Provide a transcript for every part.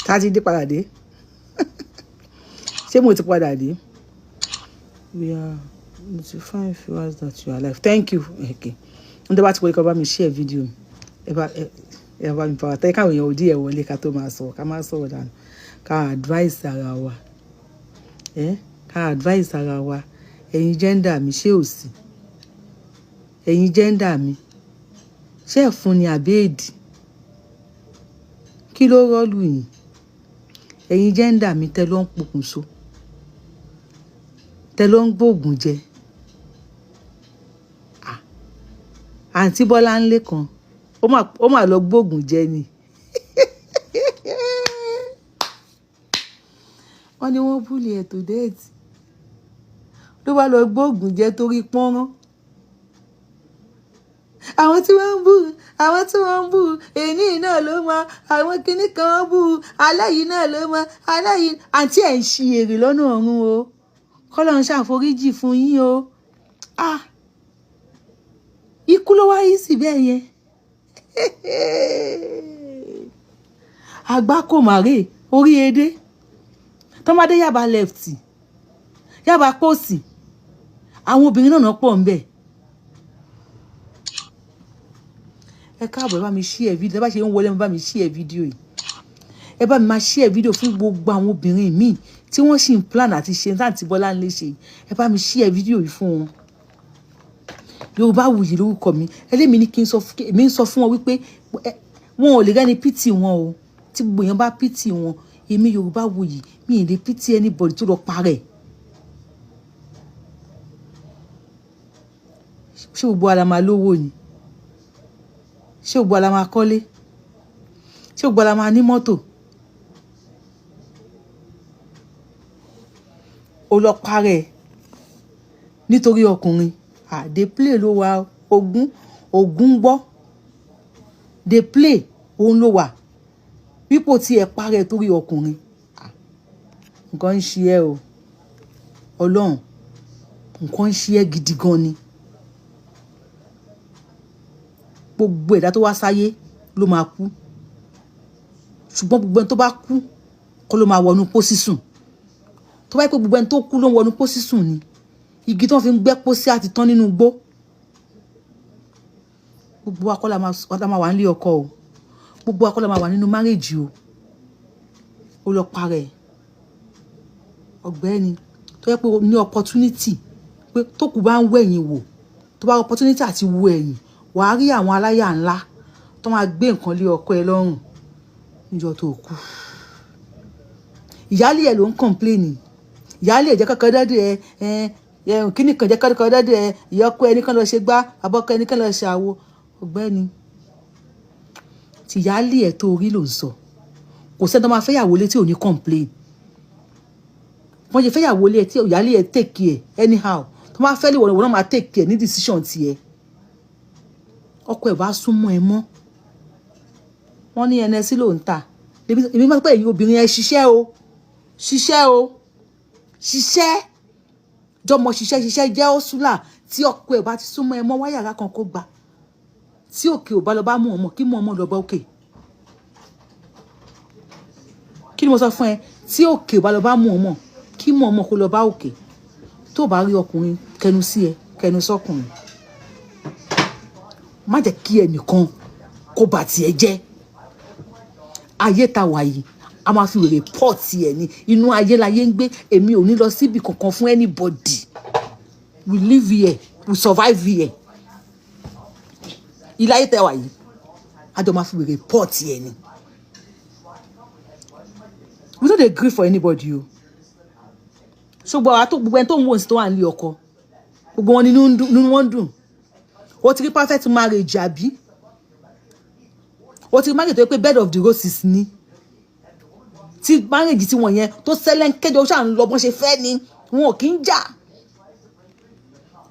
tá ti dé padà dé ṣé mo ti padà dé. We are notifying viewers that you are live. Thank you. Okay. And the back will me share video. Ever in power. Take out your dear wọlé ká tó máa sọ. Ká máa sọ dan. Ká advice ara wa. Ká advice ara wa. Ẹ̀yin gender mi ṣé ò sí. Ẹ̀yin gender mi. Ṣé fún ni àbẹ́ẹ̀dì. Kí ló rọ́lù yín. Ẹ̀yin gender mi tẹ́ ló ń pokùnso. Tẹ́ ló ń gbógun jẹ. Àǹtí Bọ́lá ńlé kan ó mà lọ gbógun jẹ ni. Wọ́n ní wọ́n búlì ẹ̀ tó déètì ló bá lọ gbógun jẹ torí pọ́nrán. Àwọn tí wọ́n ń bú èní náà ló mọ àwọn kinní kan bú aláyìí náà ló mọ aláyìí àǹtí ẹ̀ ń ṣi èrè lọ́nà ọ̀run o kọ́lọ́ ń ṣàforíjì fún yín o. Ikú ló wáyé sí bẹ́ẹ̀ yẹn. Àgbá kò màrè orí edé tọ́mọdé Yaba left Yaba pósì àwọn obìnrin náà pọ̀ ń bẹ̀. Ẹ káàbọ̀ ẹ bá mi share video ẹ bá ṣe ń wọlé ẹ bá mi share video yìí. Ẹ bá mi máa share video fún gbogbo àwọn obìnrin míì tí wọ́n sì ń plan àti ṣe Àǹtí Bọ́lá ń lè ṣe. Ẹ bá mi share video yìí fún wọn. Yorùbáwùyí lórúkọ mi ẹlẹ́mi ní kí n sọ fún wọn wípé wọn ò lè rẹ́ni pity wọn o tí gbogbo èèyàn bá pity wọn èmi Yorùbáwùyí mi ì lè pity anybody tó lọ parẹ́. Ṣé gbogbo ala máa lówó ni ṣé gbogbo ala máa kọ́lé ṣé gbogbo ala máa ní mọ́tò ó lọ parẹ́ nítorí ọkùnrin. Dey play ló wà ogun gbọ́ dey play òun ló wà pípò tí ẹ parẹ́ torí ọkùnrin. Nǹkan ń ṣe ẹ́ o Ọlọ́run nǹkan ń ṣe ẹ́ gidi gan ni. Gbogbo ẹ̀dá tó wá sáyé ló máa kú ṣùgbọ́n gbogbo ẹni tó bá kú kọ́ ló máa wọnú pósí sùn. Tó bá yẹ pé gbogbo ẹni tó kú ló ń wọnú pósí sùn ni igi tó fi ń gbẹ́ pósí àti tán nínú igbó. Gbogbo wa kọ́ la máa wà nílé ọkọ o gbogbo wa kọ́ la máa wà nínú marriage o. Ó lọ parẹ́ ọ̀gbẹ́ni tó yẹ pé o ní opportunity pé tó kù bá ń wẹ̀yìn wò tó bá opportunity àti wo ẹ̀yìn wàá rí àwọn aláyà ńlá tó máa gbé nǹkan lé ọkọ ẹ lọ́rùn níjọ́ tó kú. Ìyálé ẹ̀ ló ń complain ìyálé ẹ̀ jẹ́ kọ́kọ́ dádì ẹ kíní kan jẹ́ kọ́kọ́ dádì ẹ ìyá ọkọ ẹni kan lọ ṣe gbá àbọ̀kọ ẹni kan lọ ṣe àwo. Ọ̀gbẹ́ni tí ìyálé ẹ̀ tó rí ló ń sọ kò sẹ́ni tó máa fẹ́yàwó lé tí ò ní complain. Wọ́n ṣe fẹ́yàwó lé tí ìyálé ẹ̀ take care anyhow tó máa fẹ́ lè wọ́n náà máa take care ní decision tiẹ̀. Ọkọ ẹ̀ bá súnmọ́ ẹ mọ́ wọ́n ní ẹnẹsí ló ń ta èmi máa pẹ́ ẹ̀yin obìnrin ẹ ṣiṣẹ́ jọmọ ṣiṣẹ́ jẹ́ òṣùlà tí ọkọ ẹ̀ bá ti súnmọ́ ẹ mọ́ wáyàrá kan kó gbà tí òkè ò bá lọ bá mú ọmọ kí mú ọmọ lọ bá òkè. Kí ni mo sọ fún ẹ tí òkè ò bá lọ bá mú ọmọ kí mú ọmọ kó lọ bá òkè. Tó bá rí ọkùnrin kẹnu sí ẹ kẹnu sọkùnrin má jẹ́ kí ẹnìkan kó bà tiẹ̀ jẹ́. Ayé ta wà yìí a máa fi wèrè pọ́ọ̀tì ẹ̀ ní inú ayé láyé ń gbé èmi ò ní lọ síbi kankan fún anybody. We live here we survive here. Ilé ayé ta wà yìí a jọ máa fi wèrè pọ́ọ̀tì ẹ̀ ní. We no dey gree for anybody o. Ṣùgbọ́n gbogbo ẹni tó ń wò sí tó wà nílé ọkọ gbogbo wọn nínú wọn dùn. O ti rí perfect marriage àbí? O ti rí marriage tó yẹ pé bed of the roses ni. Tí marriage tí wọ́n yẹn tó sẹ́lẹ̀ kéde ó ṣà ń lọ bọ́n ṣe fẹ́ ni wọn ò kí ń jà.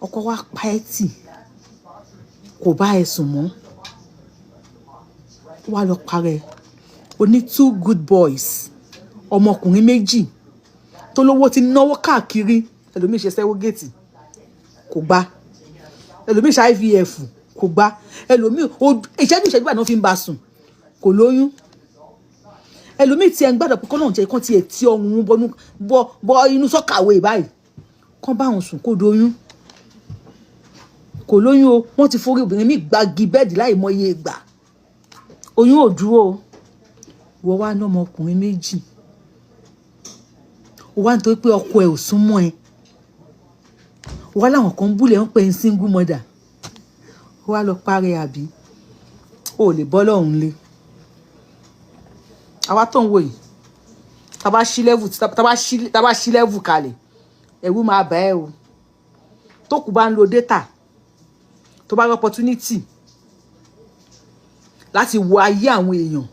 Ọkọ wa pa ẹ́ tì kò bá ẹ sùn mọ́. Wá lọ parẹ́. O ní 2 good boys ọmọkùnrin méjì tó lówó ti náwó káàkiri ẹlòmíì ṣe sẹ́wọ́gẹ́tì kò gbà ẹlòmíì ṣe IVF kò gbà ẹlòmíì ìṣẹ́jú àná fi ń bá sùn kò lóyún ẹlòmíì tí ẹ ń gbàdọ̀ pé kọ́lọ́run jẹ́ kán ti ẹ̀ tí ọrùn bọ inú sọ́kàwé báyìí kán bá wọn sùn kó doyún kò lóyún o wọ́n ti forí obìnrin mi gbági bẹ́ẹ̀dì láì mọye ìgbà oyún ò dúró o wọ́n wá ní ọmọkùnrin méjì wá nítorí pé ọkọ ẹ̀ ò súnmọ́ ẹ wá láwọn kan búlẹ̀ ń pè ń single mother wá lọ parẹ́ àbí o lè bọ́ lọ́hùn lé àwa tó ń wò yìí tá bá ṣí level kalẹ̀ ẹ̀rù máa bà ẹ́ o tó kù bá ń lo data tó bá rí opportunity láti wo ayé àwọn èèyàn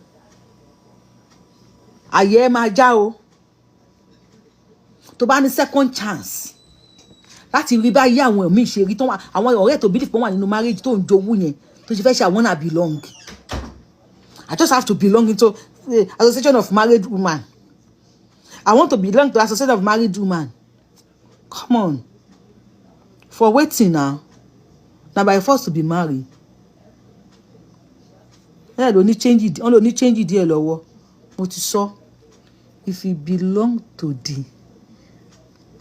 ayé ẹ máa já o tó bá ní second chance láti rí bá ayé àwọn míì ṣe rí tó wà àwọn ọ̀rẹ́ tó believe pé wọ́n wà nínú marriage tó ń jowú yẹn tó ṣe fẹ́ ṣe I wanna belong I just have to belong into the association of married women I want to belong to the association of married women come on for waiting now na by force to be married ẹ ló ní change díẹ̀ lọ́wọ́ mo ti sọ if you belong to the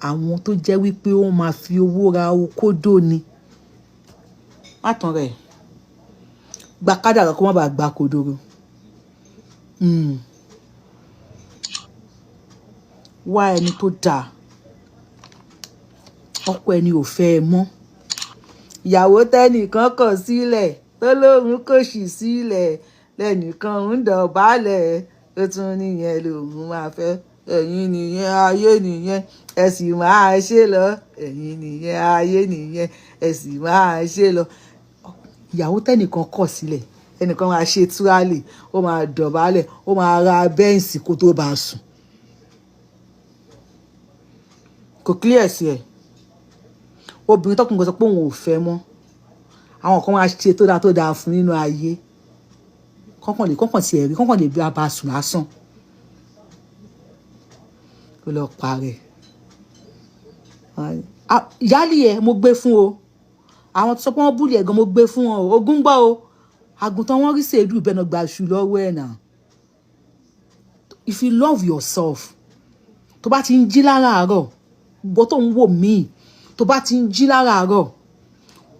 àwọn tó jẹ́ wípé wọ́n máa fi owó ra okódó ni àtàn rẹ̀ gba kádàrá kó má bàa gba kòdòrò wá ẹni tó dáa ọkọ ẹni ò fẹ́ ẹ mọ́ ìyàwó tẹ́nìkan kọ̀ sílẹ̀ tó lóun kò sì sílẹ̀ lẹ́nìkan ń dọ̀bálẹ̀ ó tún níyẹn lòun máa fẹ́ ẹ̀yin nìyẹn ayé nìyẹn ẹ sì máa ṣe lọ ẹ̀yin nìyẹn ayé nìyẹn ẹ sì máa ṣe lọ ìyàwó tẹ́nìkan kọ̀ sílẹ̀ ẹnìkan máa ṣe túrálì ó máa dọ̀bálẹ̀ ó máa ra bẹ́ǹsì kó tó bá sùn kò clear sí ẹ obìnrin tọkùnrin sọ pé òun ò fẹ́ mọ́ àwọn kan máa ṣe tó dáa fún nínú ayé kọ́kàn lè bí a bá sùn lásán ó lọ parẹ́ ìyáálì ẹ mo gbé fún o àwọn tó sọ pé wọ́n búlì ẹ̀ gan mo gbé fún wọn o ogún gbọ́ o àgùntàn wọn rí sèédú ìbẹ́nà gba ṣù lọ́wọ́ ẹ̀ náà if you love yourself tó bá ti ń jí láràárọ̀ bó tó ń wò míì tó bá ti ń jí láràárọ̀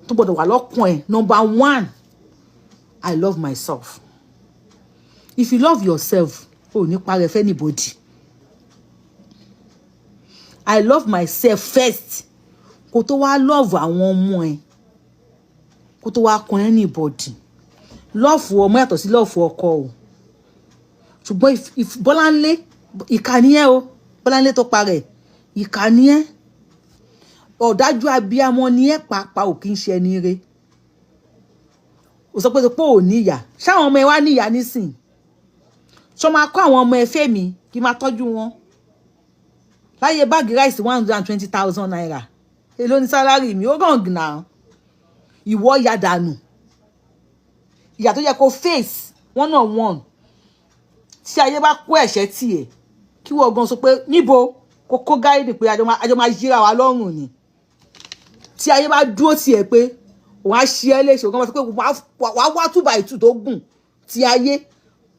tó gbọ́dọ̀ wà lọ́kàn ẹ̀ number 1 I love myself if you love yourself ò ní parẹ́ fẹ́ anybody I love myself first kó tó wá love àwọn ọmọ ẹ̀ kó tó wá kan anybody love ọmọ yàtọ̀ sí love ọkọ o ṣùgbọ́n if Bọ́láńlé ìkànnì ẹ o Bọ́láńlé tó parẹ́ ìkànnì ẹ ọ̀dájú abiyamọ ni ẹ pàápàá ò kí ń ṣe ẹni re ò sọ pé ò níyà ṣáwọn ọmọ ẹ wá níyà nísìn ṣọ máa kọ́ àwọn ọmọ ẹ fẹ́ mi kí máa tọ́jú wọn láyé báàgì ráìsì 120,000 naira èló ní sálárì mi ó ràn náà ìwọ ya dànù ìyà tó yẹ kó face 1-on-1 tí ayé bá kó ẹ̀ṣẹ̀ tiẹ̀ kí wọ́n gan sọ pé níbo kókó gáìdì pé àjọ máa yíra wa lọ́rùn ni tí ayé bá dúró tiẹ̀ pé òun á ṣe ẹ́ léṣe òun kan máa fi pé wàá wá 2x2 tó gùn ti ayé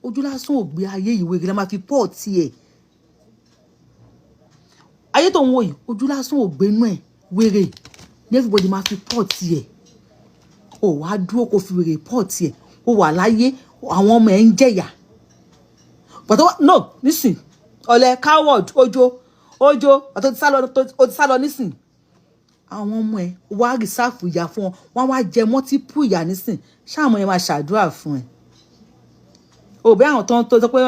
ojú lásán ò gbé ayé ìwé gíga máa fi pọ̀ tiẹ̀ ayé tó ń wò yìí ojú lásán ò gbénú ẹ̀ wèrè ní everybody máa fi pọ̀ tiẹ̀ ò wá dúró kó fi wèrè pọ̀ tiẹ̀ ó wà láyé àwọn ọmọ ẹ̀ ń jẹ̀yà but no nísìn ọ̀lẹ coward ojo àti ó ti sálọ nísìn àwọn ọmọ ẹ̀ wá rìsáàfù ìyà fún wọn wá jẹ multiple ìyà nísìn ṣáàmù ẹ̀ máa ṣàdúrà fún ẹ̀ òbí àwọn tó sọ pé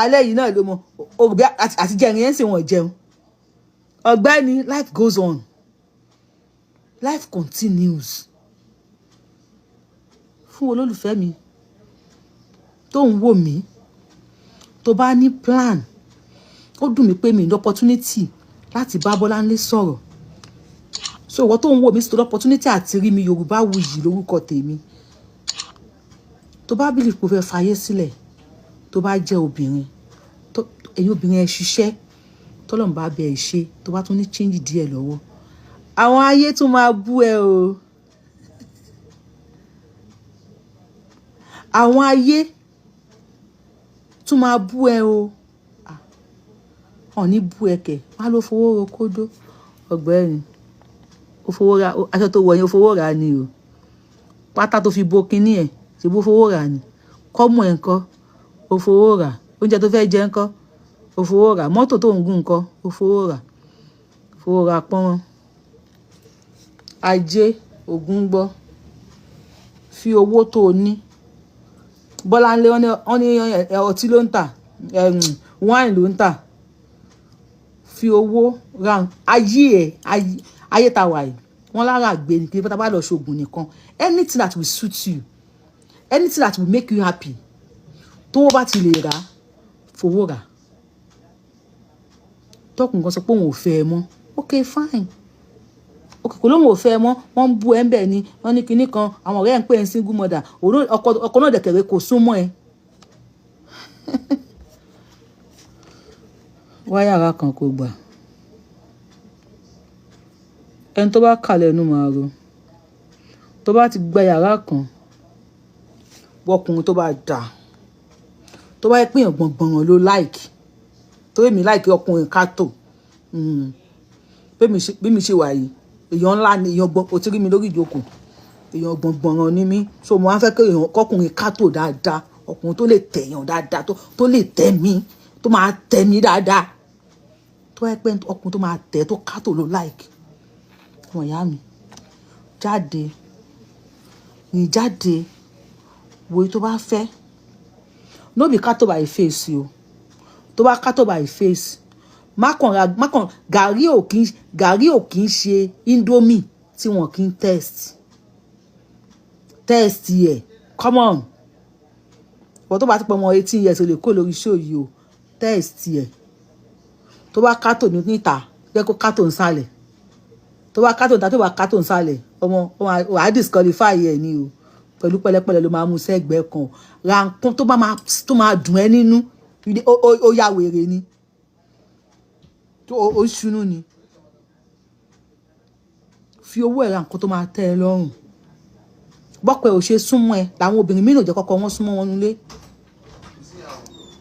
alẹ́ yìí náà ló mọ òbí àti jẹrin yẹn sì wọ́n jẹun ọ̀gbẹ́ni life goes on life continues fún olólùfẹ́ mi tó ń wò mí tó bá ní plan ó dùn mí pé mi ní opportunity láti bá Bọ́láńlé sọ̀rọ̀ so ìwọ tó ń wò mí sí tó opportunity àti rí mi Yorùbáwùyí lórúkọ tèmi tó bá bìlì kò fẹ́ fàyè sílẹ̀ tó bá jẹ́ obìnrin ẹ̀yin obìnrin ẹ ṣiṣẹ́ tọ́lọ́run bá bẹ ẹ ṣe tó bá tún ní change díẹ̀ lọ́wọ́ àwọn ayé tún máa bú ẹ o àwọn ayé tún máa bú ẹ o wọn ní bú ẹ kẹ̀ má ló fowó ro kódó ọ̀gbẹ́ni ó fowó ra aṣọ tó wọ̀ yẹn ó fowó ra ni o pátá tó fi bo kinní ẹ̀ ṣe bó fowó ra ni kọ́mù ẹ̀ ńkọ́ ó fowó ra oúnjẹ tó fẹ́ jẹ ńkọ́ ó fowó ra mọ́tò tó ń gùn ńkọ́ ó fowó ra pọ́n ajé ògún gbọ́ fi owó tó o ní Bọ́láńlé wọ́n ní ọtí ló ń tà wáìnì ló ń tà fi owó ra ayé ta wà yìí wọ́n lára gbé ní kí bá lọ ṣoògùn nìkan anything that will suit you anything that will make you happy tó bá ti lè rà fowó rà tọkùn kan sọ pé òun ò fẹ́ ẹ mọ́ okay fine okay kò lóun ò fẹ́ ẹ mọ́ wọ́n ń bú ẹ ń bẹ̀ ni wọ́n ní kinní kan àwọn ọ̀rẹ́ ẹ̀ ń pè ẹ́ single mother ọkọ náà dẹ̀kẹ̀rẹ̀ kò súnmọ́ ẹ wá yàrá kan kò gbà ẹni tó bá kà lẹ́nu máa ro tó bá ti gba yàrá kan wọkùnrin tó bá dà tó bá yẹ pé èèyàn gbọ̀ngbọ̀n ló láìkì tó èmi láìkì ọkùnrin kátó bí mi ṣe wà yìí èèyàn ńlá ni èèyàn gbọ̀n ó ti rí mi lórí ìjókòó èèyàn gbọ̀ngbọ̀n ni mí so mo á fẹ́ kí èèyàn kọkùnrin kátó dáadáa ọkùnrin tó lè tẹ̀yàn dáadáa tó lè tẹ̀ mí tó máa tẹ̀ mí dáadáa tó yẹ pé ọkùnrin tó máa tẹ̀ tó kátó ló láìkì ọmọ ìyá mi jáde ní jáde wo tó bá fẹ́ no be kátó by face o tó bá kátó by face má kàn gàrí ò kí ń ṣe indomie tí wọn kì í test yẹ come on wọ́n tó bá ti pọ̀ mọ́ 18 years o lè kó lórí show yìí o test yẹ tó bá kátó níta jẹ́ kó kátó nsàlẹ̀ tó bá kátó níta tó bá kátó nsàlẹ̀ ọmọ wàá disqualify ẹ̀ ni o pẹ̀lú pẹ̀lẹ́pẹ̀lẹ́ ló máa mú sẹ́gbẹ̀ẹ́ kan ra nǹkan tó máa dùn ẹ́ nínú ó yà wèrè ni ó ṣunú ni fi owó ẹ̀ ra nǹkan tó máa tẹ́ ẹ lọ́rùn bọ́pẹ́ ò ṣe súnmọ́ ẹ làwọn obìnrin mìíràn jẹ́ kọ́kọ́ wọ́n súnmọ́ wọn nílé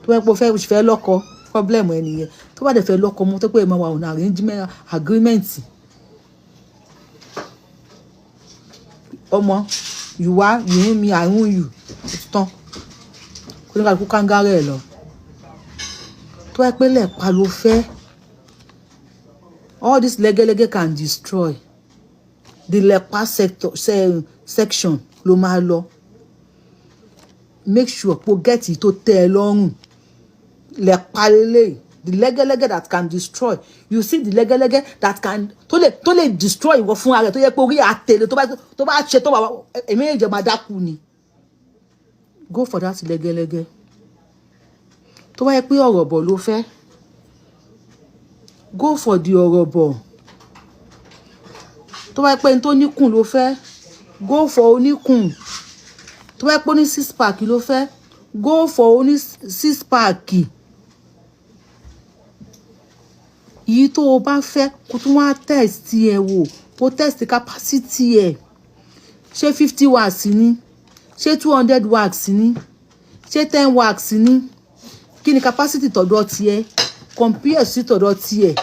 tó bá pẹ́ fẹ́ lọ́kọ problem ẹ nìyẹn tó bá dẹ̀ fẹ́ lọ́kọ mọ́ tó pé ẹ máa wà ọ̀nà agreement ọmọ you want me I want you tán kó ní ká kú kángára ẹ lọ tó bá pẹ́ lẹ́ẹ̀pa ló fẹ́ all this lẹ́gẹ́lẹ́gẹ́ can destroy the lẹ́pa section ló máa lọ make sure pé get tó tẹ́ ẹ lọ́rùn lẹ́pa lélẹ̀ the lẹ́gẹ́lẹ́gẹ́ that can destroy you see the lẹ́gẹ́lẹ́gẹ́ that can tó lè destroy ìwọ fún ara tó yẹ pé orí àtẹlẹ tó bá ṣe tó wà èmi ìjọba dákú ni go for that lẹ́gẹ́lẹ́gẹ́ tó bá yẹ pé ọ̀rọ̀ bọ̀ ló fẹ́ go for the ọ̀rọ̀ bọ̀ tó bá yẹ pé tó níkùn ló fẹ́ go for oníkùn tó bá yẹ pé ní 6 pack ló fẹ́ go for oní 6 pack yìí tó o bá fẹ́ kó tún wá test ẹ wò kó test capacity ẹ ṣé 50 watts ni ṣé 200 watts ni ṣé 10 watts ni kí ni capacity tọ̀dọ̀ tiẹ̀ compare sí tọ̀dọ̀ tiẹ̀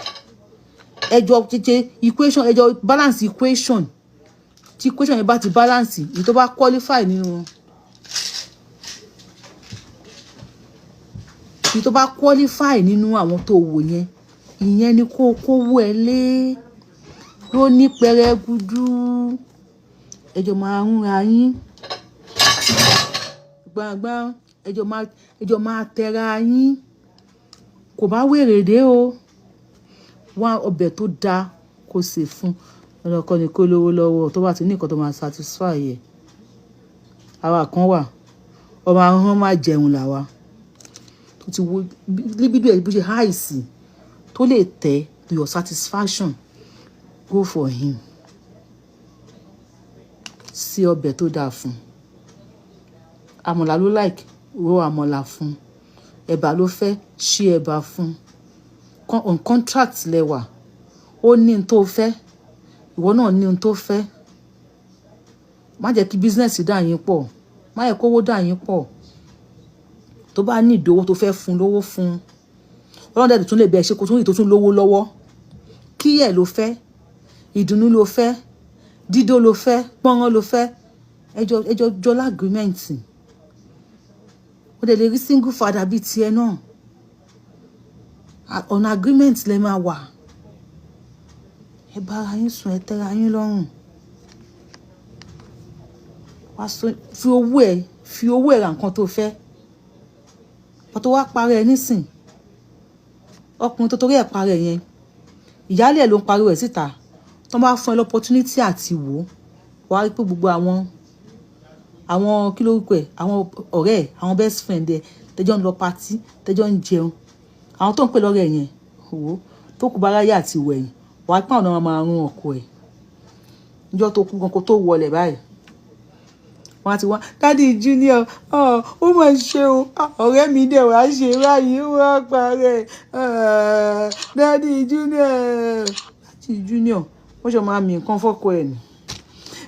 ẹjọ́ tètè equation ẹjọ́ balance equation tí equation yẹn bá ti balance èyí tó bá qualify nínú wọn èyí tó bá qualify nínú àwọn tó wò yẹn ìyẹn ni kó wó ẹ lé ló ní pẹrẹgudu ẹjọ́ máa ń ra yín gbàngbà ẹjọ́ máa tẹra yín kò bá wèrè dé o wá ọbẹ̀ tó dáa kó sè fún ọlọ́kọ ni kó lówó lọ́wọ́ tó bá ti ní nǹkan tó máa satisfy ẹ̀ àwa kan wà ọmọ ahọ́n máa jẹun làwa tó ti wo libido ẹ̀ bó ṣe háìsì tó lè tẹ́ to your satisfaction go for him sí ọbẹ̀ tó dáa fún àmàlà ló like ro àmàlà fún ẹ̀bà ló fẹ́ ṣí ẹ̀bà fún on contract lẹ́wà ó ní n tó fẹ́ ìwọ náà ní n tó fẹ́ má jẹ́ kí business dà yín pọ̀ má yẹ kówó dà yín pọ̀ tó bá ní ìdówó tó fẹ́ fún lówó fún Ọlọ́run dẹ̀ tún lè bẹ̀ ṣe kó tún rí tó tún lówó lọ́wọ́ kí ẹ̀ ló fẹ́ ìdùnnú ló fẹ́ dídó ló fẹ́ pọ́nrán ló fẹ́ ẹjọ́ jọ lágrímẹ́ǹtì ó dẹ̀ lè rí single father bíi tiẹ̀ náà on agreement lè máa wà ẹ bá ara yín sùn ẹ tẹ́ra yín lọ́rùn wá fi owó ẹ̀ ra nǹkan tó fẹ́ pọ̀ tó wá parẹ́ ẹ nísìn ọkùnrin tó torí ẹ̀ parẹ́ yẹn ìyálé ẹ̀ ló ń pariwo ẹ̀ síta tó bá fún ẹ l'opportunity àti wò wá rí pé gbogbo àwọn kí ló rúkọ ẹ̀ àwọn ọ̀rẹ́ ẹ̀ àwọn best friend ẹ̀ tẹ́jọ́ ń lọ party tẹ́jọ́ ń jẹun àwọn tó ń pè lọ́rẹ́ yẹn wò tó kù bá ráyè àti wẹ̀yìn wà á pàwọn náà máa rún ọkọ ẹ̀ níjọ́ tó kú gan kó tó wọlé báyìí wọ́n á ti wá Daddy Junior ó mà ṣe o ọ̀rẹ́ mi dẹ̀ wá ṣe báyìí wọ́n parẹ́ Daddy Junior wọ́n ṣe máa mi nǹkan fọ́kọ ẹ̀ ni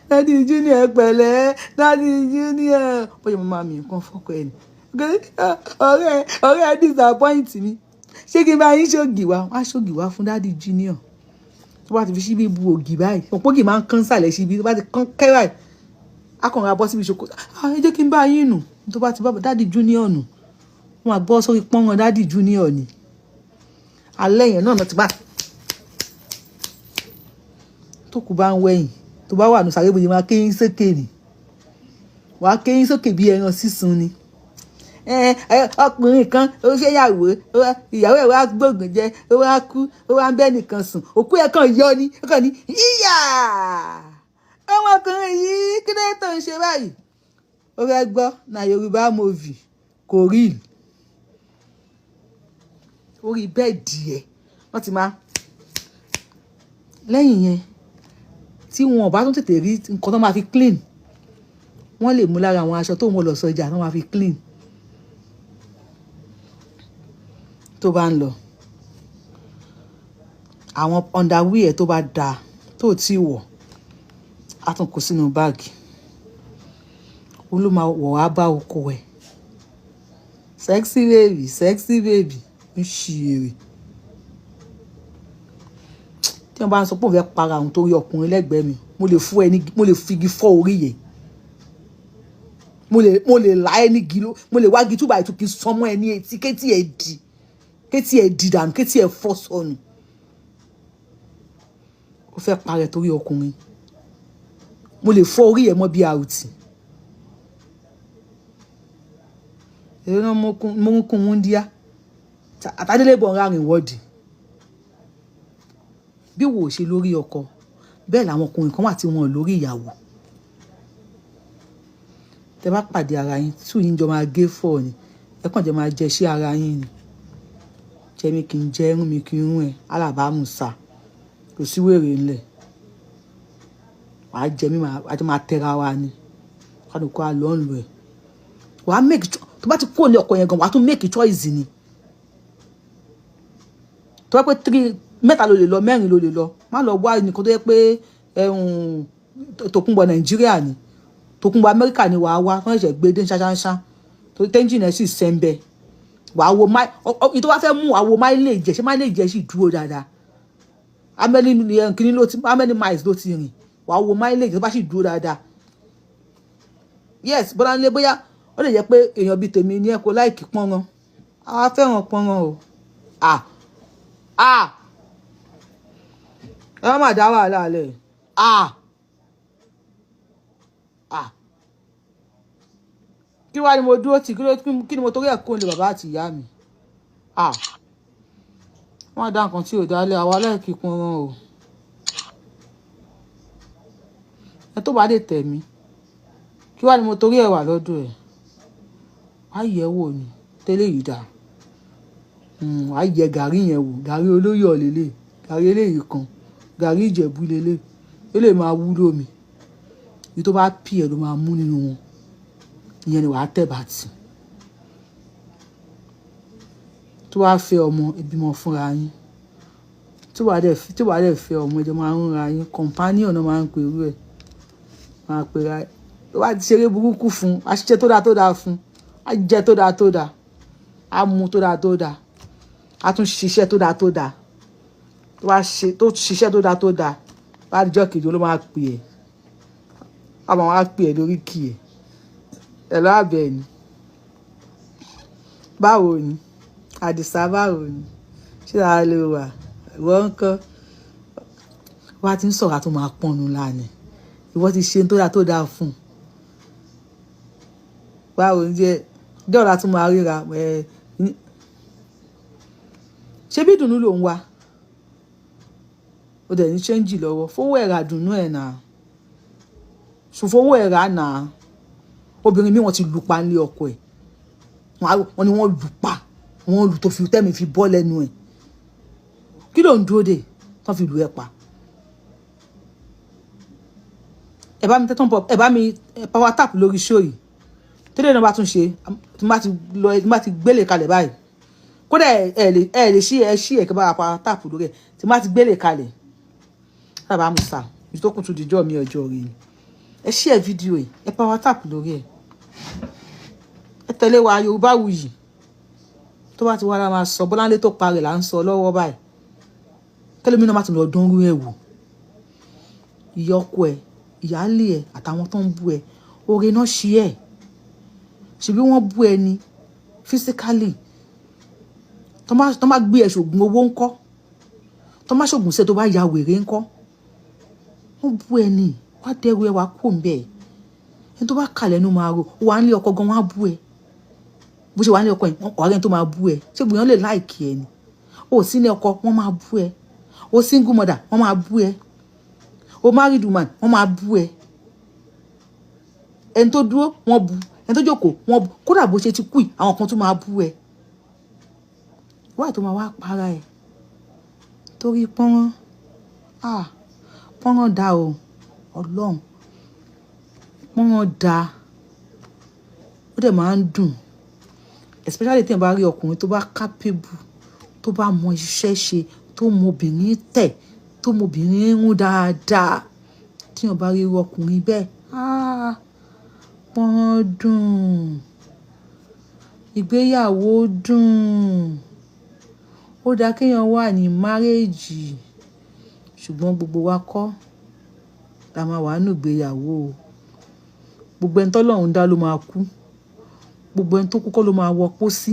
Daddy Junior pẹ̀lẹ́ Daddy Junior wọ́n ṣe máa mi nǹkan fọ́kọ ẹ̀ ni ọ̀rẹ́ disappoint mi ṣé kí n bá yín ṣògì wá wọ́n á ṣògì wá fún Daddy Junior tó bá ti fi ṣíbí bu ògì báyìí òpógì máa ń kán sàlẹ̀ ṣíbí tó bá ti kán kẹ́rà akọ̀rọ̀ abọ́ síbi ṣoko ẹ jẹ́ kí n bá yín nù tó bá ti bá Daddy Junior nù wọ́n á gbọ́ sórí pọ́nrán Daddy Junior ni alẹ́ yẹn náà ti bá tó kù bá ń wẹ̀yìn tó bá wà ní sàré bòye máa kéyín sókè ni wà á kéyín sókè bí ẹran sísun ni ọkùnrin kan ó fẹ́ ìyàwó ẹ̀ wá gbóògùn jẹ ó wá kú ó wá ń bẹ́ nìkan sùn òkú ẹ̀ kàn yọ ni ó kàn ní yíyà ọmọkùnrin yìí kí ló tó ń ṣe báyìí ó fẹ́ gbọ́ na Yorùbá movie kò rí orí bẹ́ẹ̀dì ẹ̀ wọ́n ti máa lẹ́yìn yẹn tí wọn ò bá tún tètè rí nǹkan tó máa fi clean wọ́n lè mú lára àwọn aṣọ tó ń wọ̀ lọ sọ́jà tó máa fi clean tó bá ń lọ àwọn underwear tó bá dáa tó ti wọ̀ á tún kó sínú báàgì ó ló máa wọ̀ wá bá oko ẹ̀ sexy baby ń ṣì èrè tí wọ́n bá ń sọ pé òun fẹ́ para òun torí ọkùnrin lẹ́gbẹ̀ẹ́ mi mo lè figi fọ́ orí yẹn mo lè la ẹ ní gilo mo lè wá gi túbà ìtúkì sọmọ ẹ ní etí kétí ẹ di dànù kétí ẹ fọ́ sọnù ó fẹ́ parẹ́ torí ọkùnrin mo lè fọ́ orí ẹ mọ́ bí àrùtì èrè náà mo ń kún wúndíá àtàdélébọ̀ ń rárìn wọ́ọ̀dì bí wò ó ṣe lórí ọkọ bẹ́ẹ̀ làwọn ọkùnrin kan wà tí wọn ò lórí ìyàwó tẹ bá pàdé ara yín tí yín jọ máa gé fọ́ ni ẹ kàn jẹ máa jẹ sí ara yín ni jẹ mi kì í jẹ irun mi kì í rún ẹ alábàámusa kò sí wèrè ńlẹ̀ wàá jẹ mí àti máa tẹra wa ni kálukú á lọ ń lò ẹ wàá make tó bá ti kúrò ní ọkọ yẹn gan wàá tún make choice ni tó bá pé mẹ́ta ló lè lọ mẹ́rin ló lè lọ má lọ wá nìkan tó yẹ pé Tòkunbọ̀ Nàìjíríà ni Tòkunbọ̀ Amẹ́ríkà ni wàá wá wọ́n ṣẹ̀ṣẹ̀ gbé dé ṣáṣáṣá torí tẹ́ńjì náà sì sẹ́ńbẹ́ wàá wo ìtọ́ wá fẹ́ mú wàá wo mileage ṣé mileage sì dúró dáadáa amẹ́ni miles ló ti rìn wàá wo mileage tó bá sì dúró dáadáa yes bọ́lá nílé bóyá ó lè jẹ́ pé èèyàn bíi tèmi ní ẹ̀kọ́ láìkí pọ́nran àwa fẹ́ràn pọ́nran o ẹ má dá wàhálà alẹ́ kí wá ni mo dúró tì kí ni mo torí ẹ̀ kó lè bàbá àti ìyá mi wọ́n dá nǹkan tí ò dálé àwa láìkí pọ́nran o ẹ tó bá dé tẹ̀ mí kí wá ni mo torí ẹ̀ wà lọ́dọ̀ ẹ̀ wá yẹ̀ wò ni tẹ́lẹ̀ yìí dà wá yẹ gàrí yẹn wò gàrí olóyè ọ̀lẹ́lẹ̀ gàrí eléyìí kan gàrí ìjẹ̀bú lélẹ̀ eléyìí máa wúlò mi èyí tó bá pì ẹ̀ ló máa mú nínú wọn ìyẹn ni wàá tẹ̀ bá tì tó wàá fẹ́ ọmọ ìbímọ fúnra yín tí wàá dẹ̀ fẹ́ ọmọ ìjọ máa ń ra yín companion náà máa ń pè irú ẹ̀ máa pè ra ẹ̀ tó bá ti ṣeré burúkú fún aṣiṣẹ́ tó dáa fún ajẹ́ tó dáa á mú tó dáa tó dáa, á tún ṣiṣẹ́ tó dáa tó dáa, tó ṣiṣẹ́ tó dáa tó dáa, bá dijọ́ kejì ló máa pè ẹ́, àmọ́ wọ́n á pè ẹ́ lórí kì ẹ̀. Ẹ lọ́ àbẹ̀ ni. Báwo ni? Àdìsá báwo ni? Ṣé dáa lè wà? Ìwọ ń kọ́. Wá ti ń sọ̀rọ̀ tó máa pọ́nnu lánàá. Ìwọ ti ṣe tó dáa tó dáa fún un. Báwo ni jẹ́ dọ́là tún máa ríra ṣé bí ìdùnnú ló ń wá? Ó dẹ̀ ní ṣéǹjì lọ́wọ́. Fowó ẹ̀rà dùnnú ẹ̀ náà. Ṣùfowó ẹ̀rà náà. Obìnrin mi wọ́n ti lù pa nílé ọkọ ẹ̀. Wọ́n ní wọ́n lù pa. Wọ́n lù tó fi tẹ́mi fi bọ́ lẹ́nu ẹ̀. Kí ló ń dúró dè? Tán fi lù ẹ́ pa. Ẹ bá mi tẹ́tàn pọ̀, ẹ bá mi power tap lórí show yìí. Tẹ́lẹ̀ náà bá tún ṣe, tí má ti gbélé kalẹ̀ báyìí. Kódà ẹ lè ṣí ẹ̀ kí bá power tap lórí ẹ̀. Tí má ti gbélé kalẹ̀. Sábà mú sá. Ìtókùn tún dijọ́ mi ọjọ́ rí ni. Ẹ ṣí ẹ̀ fídíò yìí. Ẹ power tap lórí ẹ̀. Ẹ tẹ̀lé wa Yorùbáwùyí. Tó bá ti wá la máa sọ Bọ́láńlé tó parẹ̀ là ń sọ lọ́wọ́ báyìí. Tẹ́lẹ̀ mi náà má tún lọ dánrú ẹ̀ wò. Ìyá ọkọ ẹ̀, ìyáálé ẹ̀ àtàwọn tó ń bú ẹ. Oore náà ṣí ẹ̀. Ṣebí wọ́n bú ẹ ni physically. Tó má gbé ẹ ṣògùn owó ńkọ́. Tó má ṣògùn ṣe tó bá ya wèrè ńkọ́. Wọ́n bú ẹ ni. Wá dẹ́rù ẹ wá kó ń bẹ̀. Ẹni tó bá kà lẹ́nu máa ro. Wà nílé ọkọ gan wọ́n á bú ẹ. Bó ṣe wà nílé ọkọ ẹ̀ ọ̀rẹ́ tó máa bú ẹ. Ṣé gbìyànjú lè láìkì ẹ ni? O sí ní ọkọ wọ́n máa bú ẹ. O single mother wọ́n máa bú ẹ. O married woman wọ́n máa bú ẹ. Ẹni tó dúró wọ́n bú. Ẹni tó jókòó wọ́n bú. Kódà bó ṣe ti kú àwọn kan tún máa bú ẹ. Wáyé tó máa wá para ẹ. Torí pọ́nrán. Pọ́nrán dá o. Ọlọ́run. Pọ́nrán dá. Ó dẹ̀ máa ń dùn. Especially tí ẹ bá rí ọkùnrin tó bá capable, tó bá mọ iṣẹ́ ṣe, tó mọ obìnrin tẹ̀, tó mọ obìnrin rún dáadáa. Tí ẹ bá rí ọkùnrin bẹ́ẹ̀. Pọ́nrán dùn. Ìgbéyàwó dùn. Ó dá kéèyàn wà ní marriage. Ṣùgbọ́n gbogbo wa kọ́ la máa wà nínú ìgbéyàwó. Gbogbo ẹni tọ́lọ́run dá ló máa kú. Gbogbo ẹni tó kú kọ́ ló máa wọ pósí.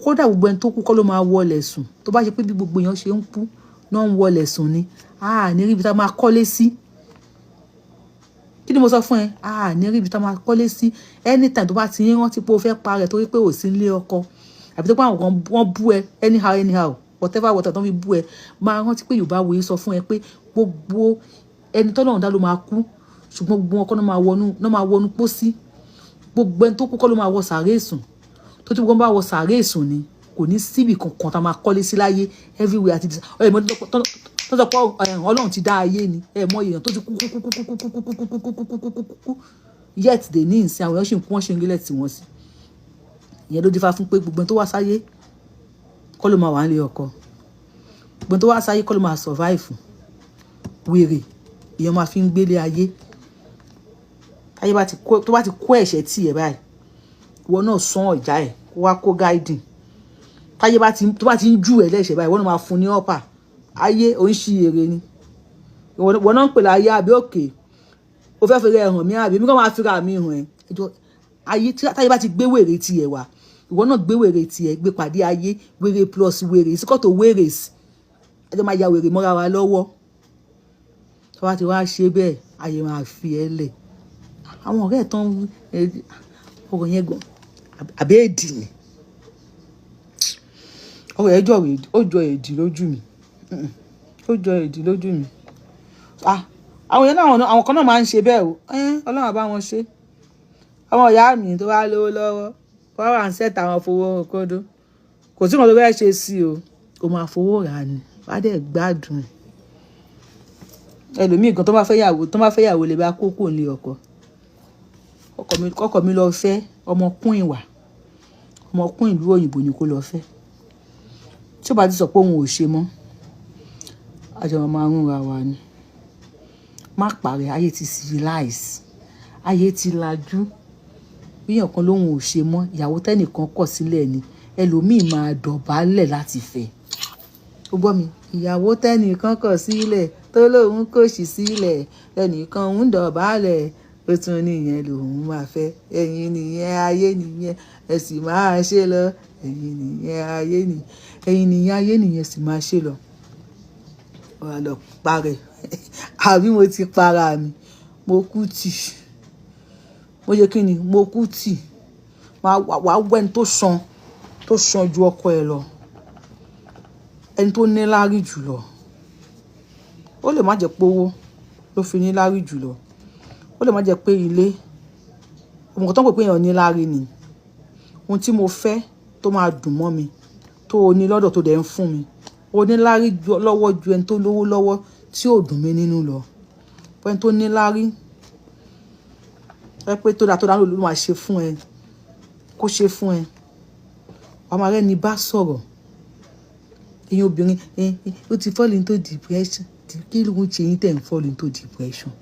Kódà gbogbo ẹni tó kú kọ́ ló máa wọlẹ̀ sùn. Tó bá ṣe pé bí gbogbo èèyàn ṣe ń kú náà ń wọlẹ̀ sùn ni. Ní rí ibi tá máa kọ́lé sí. Kí ni mo sọ fún ẹ? Ní rí ibi tá máa kọ́lé sí. Anytime tó bá ti rántí pé o fẹ́ parẹ́ torí pé ò sí nílé ọkọ. Àbí tó pé àwọn kan wọ́n bú ẹ anyhow whatever tó fi bú ẹ. Máa rántí pé Yorùbá wòye sọ fún ẹ pé gbogbo ẹni tọ́lọ́run dá ló máa kú. Ṣùgbọ́n gbogbo wọn kọ́ náà máa wọnú pósí. Gbogbo ẹni tó kú kọ́ ló máa wọ sàréè sùn. Tó tí gbogbo bá wọ sàréè sùn ni kò ní síbì kankan tá máa kọ́lé sí láyé everywhere àti tó sọ pé Ọlọ́run ti dá ayé ni mọ èèyàn tó ti kú yet they ní ìsìn àwọn èèyàn ṣì ń kú wọ́n ṣe ń rí lẹ́tì wọn sí. Ìyẹn ló dífá fún pé gbogbo ẹni tó wá sáyé kọ́ ló máa wà nílé ọkọ. Gbogbo ẹni tó wá sáyé kọ́ ló máa survive. Wèrè èèyàn máa fi ń gbélé ayé. Ayé tó bá ti kó ẹ̀ṣẹ̀ tí ẹ̀ báyìí ìwọ náà sán ọ̀já ẹ̀ kó wá kó guiding. Táyé tó bá ti ń jù ẹ̀ lẹ́ṣẹ̀ báyìí ìwọ náà máa fún ní ọ̀pá. Ayé ò ń ṣí èrè ni. Ìwọ náà ń pè láyé àbí òkè. O fẹ́ fẹ́rẹ̀ hàn mí àbí mi kàn máa fira mi hàn ẹ́. Ayé táyé bá ti gbé wèrè ti ẹ̀ wá ìwọ náà gbé wèrè ti ẹ̀ gbé pàdé ayé wèrè plus wèrè ìsíkọ́tò wèrè sí. Ẹjọ́ máa ya wèrè mọ́ra wa lọ́wọ́. Tó bá ti wá ṣe bẹ́ẹ̀ ayé máa fi ẹ́ lẹ̀. Àwọn ọ̀rẹ́ ẹ̀ tán ọ̀rọ̀ yẹn gan àbẹ́ èdì ni. Ọ̀rọ̀ ẹ̀ ó jọ èdì lójú mi. Ó jọ èdì lójú mi. Àwọn yẹn náà àwọn kan náà máa ń ṣe bẹ́ẹ̀ o. Ọlọ́run bá wọn ṣe. Àwọn ìyá mi tó wá lówó lọ́wọ́ wọ́n wà ń sẹ́ta àwọn fowó kódó. Kò sí wọn tó fẹ́ ṣe sí o. O máa fowó rà ni. Wá dẹ̀ gbádùn. Ẹlòmíì gan tó bá fẹ́ yàwó lè bá kókó nílé ọkọ. Ọkọ mi lọ fẹ́ ọmọkùnrin wà. Ọmọkùnrin ìlú òyìnbó ni kó lọ fẹ́. Tí ó bá ti sọ pé òun ò ṣe mọ́. Àjọ máa ń rúnra wa ni. Má parẹ́ ayé ti civilize. Ayé ti lajú. Bí èèyàn kan lóhun ò ṣe mọ́ ìyàwó tẹ́nìkan kọ̀ sílẹ̀ ni. ẹlòmíì máa dọ̀bálẹ̀ láti fẹ́. Ó gbọ́ mi, ìyàwó tẹ́nìkan kọ̀ sílẹ̀ tó lóun kò sì sílẹ̀ ẹnìkan ń dọ̀bálẹ̀ ó tún nìyẹn lòun máa fẹ́. Ẹ̀yin nìyẹn ayé nìyẹn ẹ sì máa ṣe lọ. Ẹ̀yin nìyẹn ayé nìyẹn ẹ̀yin nìyẹn ayé nìyẹn sì máa ṣe lọ. Wà lọ parẹ́ àbí mo ti para mi, mo kú tì, mo yẹ kí ni mo kú tì. Wàá wẹ́ni tó san ju ọkọ ẹ lọ, ẹni tó ní láárí jùlọ. Ó lè má jẹ́ pé owó ló fi ní láárí jùlọ, ó lè má jẹ́ pé ilé, nǹkan tó ń pè pé èèyàn ní láárí ni ohun tí mo fẹ́ tó máa dùn mọ́ mi, tó o ní lọ́dọ̀ tó dẹ̀ ń fún mi. O ní láárí lọ́wọ́ ju ẹni tó lówó lọ́wọ́ tí ò dùn mí nínú lọ. Ẹni tó ní láárí ẹ pé tó dáa ló máa ṣe fún ẹ, kó ṣe fún ẹ. Ọmọ rẹ ni bá sọ̀rọ̀. Ẹ̀yin obìnrin ó ti fall into depression. Kí ló ń ṣe yín tẹ̀ ń fall into depression?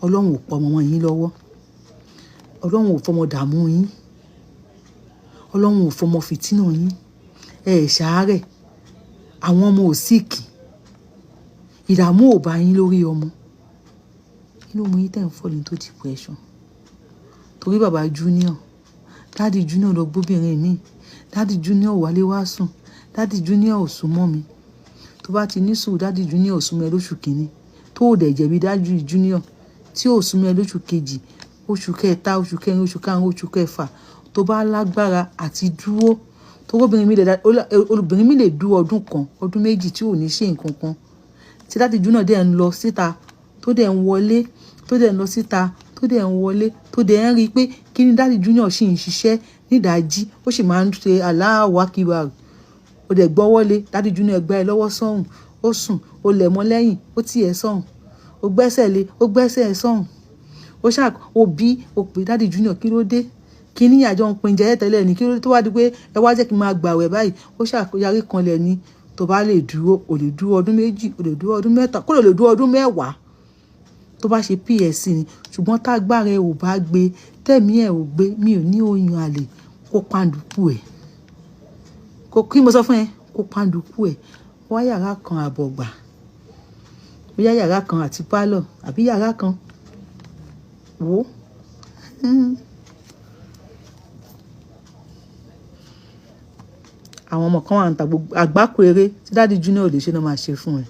Ọlọ́run ò pa ọmọ yín lọ́wọ́, Ọlọ́run ò fọmọ dààmú yín, Ọlọ́run ò fọmọ fìtínà yín. Ṣàárẹ̀, àwọn ọmọ ò síìkì, ìdààmú ò bá yín lórí ọmọ. Kí ló mú yín tẹ̀ ń fall into depression? Torí bàbá Junior, dáàdì Junior lọ gbóbìnrin mi, dáàdì Junior wálé wá sùn, dáàdì Junior ò sún mọ́ mi. Tó bá ti ní sùúrù, dáàdì Junior ò sún mọ́ ẹ lóṣù kìíní, tó ò dẹ̀ jẹ̀bi dáàdì Junior tí ò sún mọ́ ẹ lóṣù kejì, oṣù kẹta, oṣù kẹrin, oṣù karùn-ún, oṣù kẹfà. Tó bá lágbára àti dúró, tó obìnrin mi lè dúró ọdún kan, ọdún méjì tí ò ní ṣe nǹkan kan. Tí dáàdì Junior dẹ̀ ń lọ síta, tó dẹ̀ ń wọlé, tó dẹ̀ ń lọ síta, tó dẹ̀ ń wọlé, tó dẹ̀ ń rí pé kí ni dáàdì Junior ṣì ń ṣiṣẹ́ nídàájí, ó sì máa ń ṣe Allahu Akbar. Ó dẹ̀ gbọ́wọ́lé, dáàdì Junior gbá ẹ lọ́wọ́ sọ́hùn, ó sùn, ó lẹ̀ mọ́ lẹ́yìn, ó tì ẹ́ sọ́hùn, ó gbẹ́sẹ̀ lé, ó gbẹ́sẹ̀ ẹ sọ́hùn. Ó pè dáàdì Junior kí ló dé? Kí ni àjọ ń pin jẹ́ tẹ́lẹ̀ ni? Kí ló dé tó wá di pé ẹ wá jẹ́ kí n máa gbàwẹ̀ báyìí? Ó ṣàkóyarí kan lẹ̀ ni. Tó bá lè dúró, o lè dúró ọdún méjì, o lè dúró ọdún mẹ́ta, kó lè dúró ọdún mẹ́wàá. Tó bá ṣe PS ni, ṣùgbọ́n tágbára ẹ ò bá gbé, tẹ̀mí ẹ ò gbé, mi ò ní oyún àlè, kó pàǹdùkú ẹ̀. Kí mo sọ fún ẹ? Kó pàǹdùkú ẹ̀. Wá yàrá kan àbọ̀ gbà. Bóyá yàrá kan àti pálọ̀ àbí yàrá kan. Wò. Àwọn ọmọ kan wà ń ta gbogbo àgbákò eré tí dáàdì Junior ò lè ṣe náà máa ṣe fún ẹ.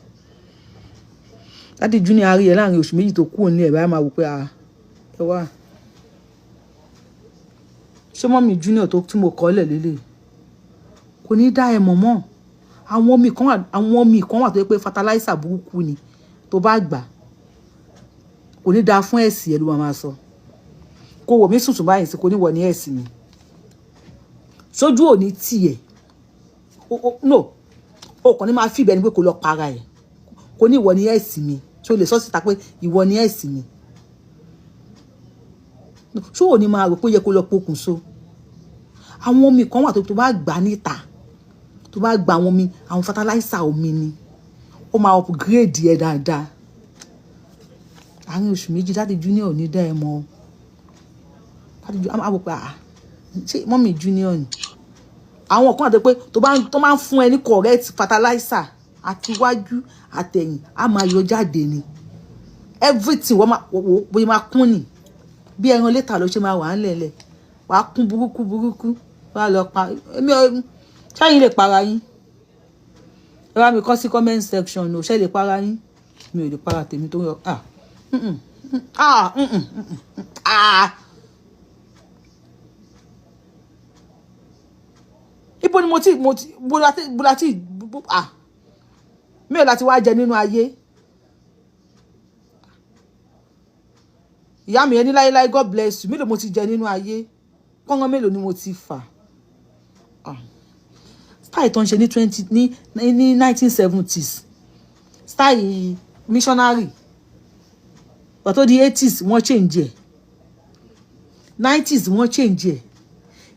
Dáàdì Junior á rí ẹ láàrin oṣù méjì tó kù nílé ẹ̀ báyìí máa wò pé ẹ wá. Ṣé mọ́mì Junior tí mo kọ́ lẹ̀ lélẹ̀? Kò ní dá ẹ mọ̀ mọ́. Àwọn omi kan wà tó yẹ pé fertilizer burúkú ni. Tó bá gbà kò ní dá fún ẹ̀sìn ẹ ló máa sọ. Kó wò mí sùn báyìí sí kò ní wọ ní ẹ̀sìn mi. Sójú ò ní tiẹ̀. No, o kàn ní máa fi bẹ́ẹ̀ ni pé kò lọ para ẹ̀. Kò ní ìwọ ní ẹ̀sìn mi. Ṣé o lè sọ síta pé ìwọ ní ẹ̀sìn mi? Ṣé o ní máa rò pé ó yẹ kó lọ pokùnso? Àwọn omi kan wà tó bá gbà níta, tó bá gba àwọn omi, àwọn fertilizer omi ni. Ó máa upgrade ẹ dáadáa. Àárín oṣù méjì dáàdì Junior ò ní dá ẹ mọ̀. Dáàdì Junior á wò pé ṣé mọ́mì Junior ni? Àwọn kan àti pé tó máa ń fún ẹ ní correct fertilizer àti iwájú àtẹ̀yìn á máa yọ jáde ni. Everything bóyá máa kún ni. Bí ẹran létà ló ṣe máa wà ńlẹ̀lẹ̀. Wàá kún burúkú. Wàá lọ pa. Ṣáyìn lè para yín. Ẹ wá mi kọ sí comment section o. Ṣé lè para yín? Mi ò lè para tèmi tó yọ. Ibo ni mo ti mi ò láti wá jẹ nínú ayé. Ìyá mi ẹni láíláí God bless you. Mélòó mo ti jẹ nínú ayé? Kọ́ngán mélòó ni mo ti fà? Style tó ń ṣe ní 1970s. Style missionary. But tó di 80s wọ́n change ẹ̀. 90s wọ́n change ẹ̀.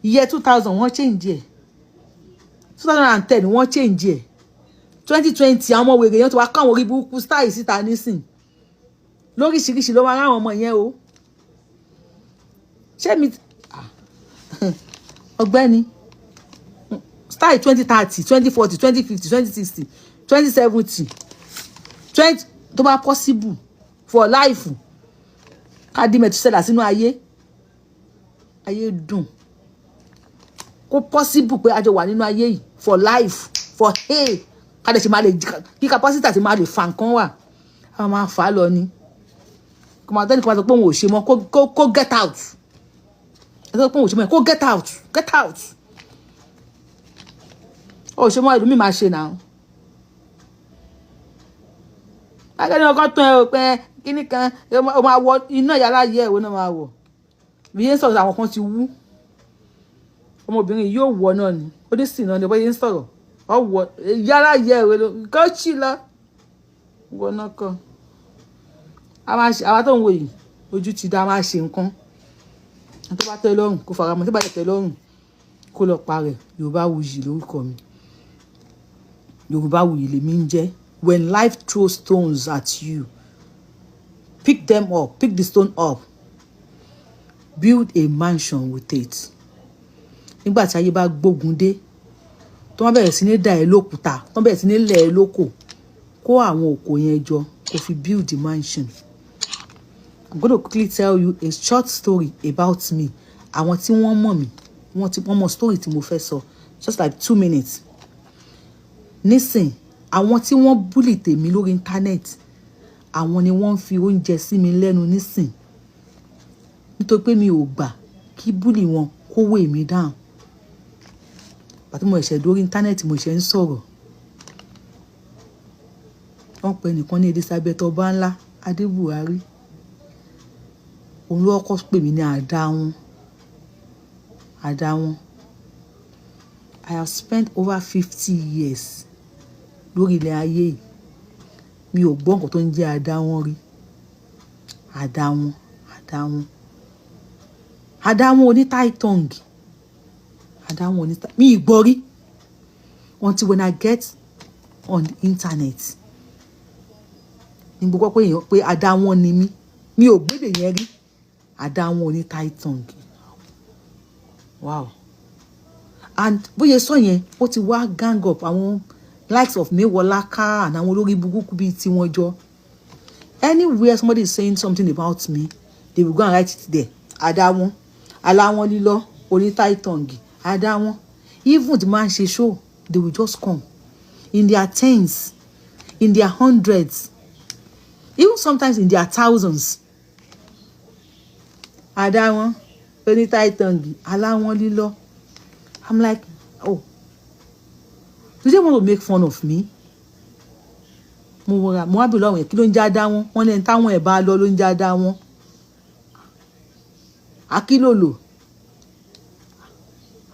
Year 2000 wọ́n change ẹ̀. 2010 wọ́n change ẹ̀. 2020 àwọn ọmọ wèrè yẹn tó wá káwọn orí burúkú style síta nísìn. Lóríṣiríṣi ló wá ráwọn ọmọ yẹn o. Ṣé mi ọ̀gbẹ́ni start 2030 2040 2050 2060 2070 20 tó bá possible for life ká di Mẹ̀túsẹ́là sínú ayé dùn kó possible pé àjọ wà nínú ayé yìí for life for hey ká dẹ̀ ṣe máa lè kí capacity àti máa lè fa nǹkan wà a máa fà á lọ ni kò máa tẹ́lẹ̀ kó máa sọ pé òun ò ṣe mọ́ kó get out ẹ sọ pé òun ò ṣe mọ́ kó get out ó ṣe mọ́ ìlú mi máa ṣe náà akẹ́ni ọkọ̀ tán ẹ ò pẹ́ kíní kan ó máa wọ iná yàrá yẹ ìwé náà máa wọ̀ bí yẹn sọ̀rọ̀ àwọn kan ti wú ọmọbìnrin yóò wọ náà ni ó ní sìn náà ni bóyá ń sọ̀rọ̀ ọ wọ yàrá yẹ ìwé ló kọ́ sí lọ wọ náà kọ́ àwa tó ń wò yìí ojú ti dá máa ṣe nǹkan tó bá tẹ́ lọ́rùn kó fara mọ́ tó bá tẹ́ lọ́rùn kó lọ parẹ́ Yorùbáwùyí lórúkọ mi Yorùbáwùyí lèmi ń jẹ́. When life throws stones at you, pick them up, pick the stone up, build a mansion with it. Nígbà tí ayé bá gbógun dé, tó wọ́n bẹ̀rẹ̀ sí ní dà ẹ́ lókúta, tó wọ́n bẹ̀rẹ̀ sí ní lẹ̀ ẹ́ lóko, kó àwọn òkò yẹn jọ, kó fi build the mansion. I'm going to quickly tell you a short story about me. Àwọn tí wọ́n mọ̀ mí, wọ́n mọ̀ story tí mo fẹ́ sọ, just like 2 minutes. Nísìn, àwọn tí wọ́n búlì tèmi lórí internet, àwọn ni wọ́n fi oúnjẹ sí mi lẹ́nu nísìn. Nítorí pé mi ò gbà kí búlì wọn kó wé mi down. Pàtó mo ṣẹ̀ lórí internet mo ṣe ń sọ̀rọ̀. Wọ́n pè nìkan ní Elizabeth Ọbanla Adébuhari. Òun ló kọ́kọ́ pè mí ní àdáwọn. I have spent over 50 years lórí ilẹ̀ ayé yìí. Mi ò gbọ́ nǹkan tó ń jẹ́ àdáwọn rí. Àdáwọn oní tight tongue. Mi gbọ́ rí. Until when I get on the internet. Ní gbogbo pé èèyàn pé àdáwọn ni mí. Mi ò gbédè yẹn rí. Àdáwọn oní tight tongue. Wow. And bóyá sọ yẹn ó ti wá gang up àwọn likes of Mewolaka and àwọn olórí burúkú bíi tiwọn jọ. Anywhere somebody is saying something about me, they will go and write it there. Àdáwọn, aláwọn lílọ, oní tight tongue, àdáwọn. Even the man ṣe show, they will just come in their tens, in their hundreds, even sometimes in their thousands. Àdáwọn, oní tight tongue, aláwọn lílọ. I'm like, oh, do they want to make fun of me? Mo wá bí lọ́wọ́ yẹn kí ló ń já dá wọn? Wọ́n lẹ́ni táwọn ẹ̀ bá lọ ló ń já dá wọn. Akílòlò.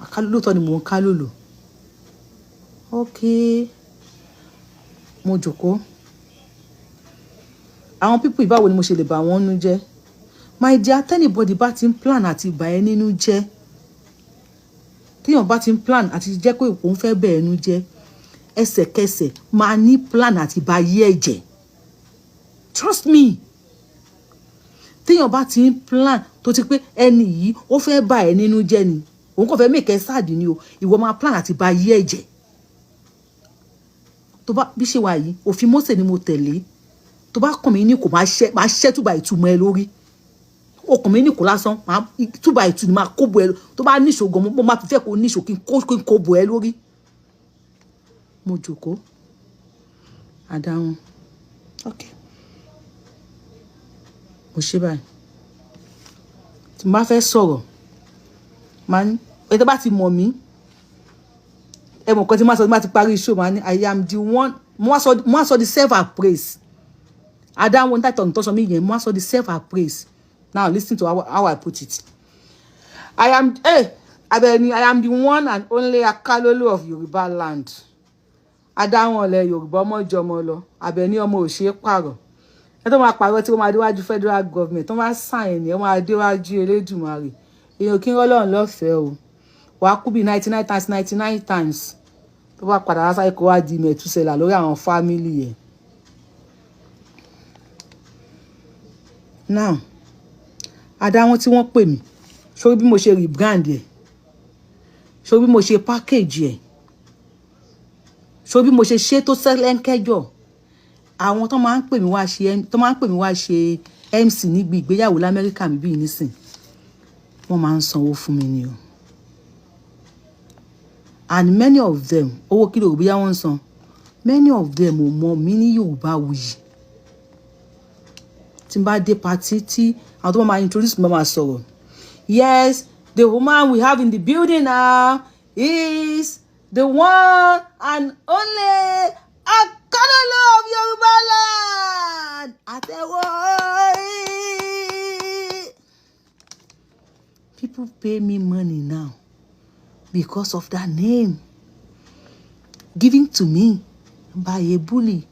Akálòlò tọ́ ni mò ń kálòlò. Okay. Mo jókòó. Àwọn people ìbáwo ni mo ṣe lè bá wọn nú jẹ́? My dear, anybody bá ti ń plan àti bà ẹ́ nínú jẹ́. Téèyàn bá ti ń plan àti jẹ́ pé òun fẹ́ bẹ̀ ẹnu jẹ́, ẹsẹ̀kẹsẹ̀ máa ní plan àti bà yí ẹ̀jẹ̀. Trust me. Téèyàn bá ti ń plan tó ti pé ẹni yìí ó fẹ́ bà ẹ́ nínú jẹ́ ni, òun kò fẹ́ make ẹ sad ni o, ìwọ máa plan àti bà yí ẹ̀jẹ̀. Tó bá bí ṣe wà yìí, òfin Mósè ni mo tẹ̀lé. Tó bá kàn mí ní kò máa ṣẹ́tùbà ìtumọ̀ ẹ lórí. Okùn mi ní kò lásán máa 2x2 ni máa kó bo ẹ tó bá níṣò gan mo máa fi fẹ́ kó níṣò kí n kó bo ẹ lórí. Mo jókòó. Àdáwọn. Okay. Mo ṣe báyìí. Tí n bá fẹ́ sọ̀rọ̀ máa ní ẹ tó bá ti mọ̀ mí ẹ mọ̀ kan tí máa sọ tí máa ti parí show máa ní I am the one mo wá sọ the self appraise. Àdáwọn tàìtọ̀ tó sọ mí yẹn mo wá sọ the self appraise. Now listen to how I put it. I am the one and only Akalolo of Yoruba land. Àdáwọn le Yorùbá ọmọ jọmọ lọ. Àbẹ̀ní ọmọ òṣè pààrọ̀. Ẹ tó máa pààrọ̀ tí wọ́n máa déwájú federal government. Tó máa sign ni wọ́n máa déwájú Elédùmarè. Èèyàn kí n Ọlọ́run lọ́fẹ̀ẹ́ o. Wàá kú bí 99 times 99 times. Tó bá padà wá sáyé kó wá di Mẹ̀túsẹ́là lórí àwọn family ẹ̀. Now àdáwọn tí wọ́n pè mí sórí bí mo ṣe rebrand ẹ̀ sórí bí mo ṣe package ẹ̀ so bí mo ṣe tó sẹ́lẹ̀ńkẹ́jọ àwọn tó máa ń pè mí wá ṣe MC níbi ìgbéyàwó l'Amẹ́ríkà mi bí nísìn wọ́n máa ń sanwó fún mi ni o and many of them owó kí ló bí yá wọ́n san many of them ò mọ mí ní Yorùbáwùyí tí n bá dé party tí àwọn tó máa introduce mi máa sọ̀rọ̀ yes the woman we have in the building now is the one and only Akalolo of Yoruba land. Àtẹ́wọ́. People pay me money now because of that name given to me by a bully.